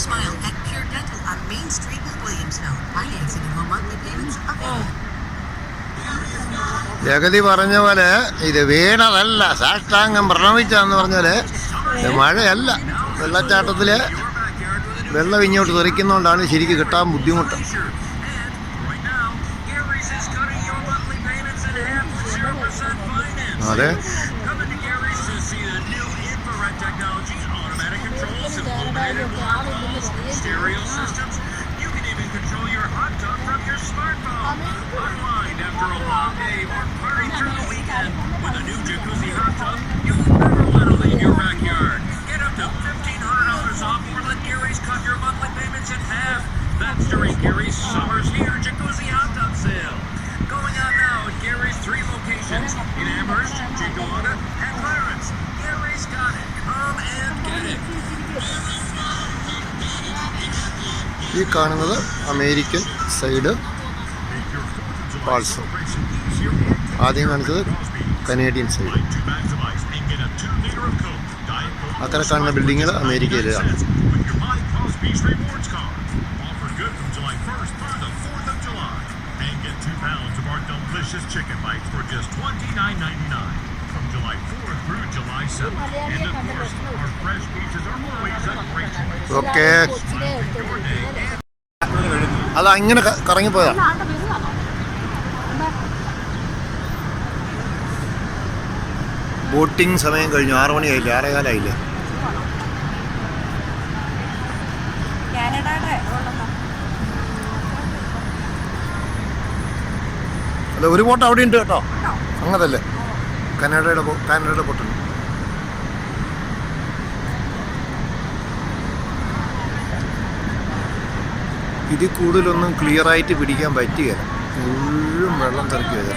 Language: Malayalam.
smile at Pure Dental on Main Street in Williamstown. Financing and low monthly payments available. Jagathy പറഞ്ഞ പോലെ ഇത് വീണതല്ല, സാഷ്ടാംഗം പ്രണമിച്ചാന്ന് പറഞ്ഞാല് മഴയല്ല. വെള്ളച്ചാട്ടത്തില് വെള്ളം ഇങ്ങോട്ട് തെറിക്കുന്നതുകൊണ്ടാണ് ശരിക്കും കിട്ടാൻ ബുദ്ധിമുട്ട്. അതെ, With a new jacuzzi hot tub, you'll never want to leave your backyard. Get up to $1,500 off or let Gary's cut your monthly payments in half. That's during Gary's Summer's Here Jacuzzi Hot Tub Sale. Going on now at Gary's 3 locations in Amherst, Chigona, and Clarence. Gary's got it. Come and get it. ഈ കാണുന്നത് അമേരിക്കൻ സൈഡ് പാൾസ്. ആദ്യം കാണിച്ചത് കനേഡിയൻ സൈഡ്. അക്കരെ കാണുന്ന ബിൽഡിങ്ങുകൾ അമേരിക്കയിലാണ്. ഓക്കെ, അത് അങ്ങനെ കറങ്ങിപ്പോയതാ. ബോട്ടിംഗ് സമയം കഴിഞ്ഞു. 6 മണിയായില്ലേ, 6:15 അല്ല, ഒരു ബോട്ട് അവിടെ ഉണ്ട് കേട്ടോ. അങ്ങനല്ലേ, കാനഡയുടെ ബോട്ടുണ്ട്. ഇതിൽ കൂടുതലൊന്നും ക്ലിയറായിട്ട് പിടിക്കാൻ പറ്റുകയില്ല. മുഴുവൻ വെള്ളം തെറിക്കുക.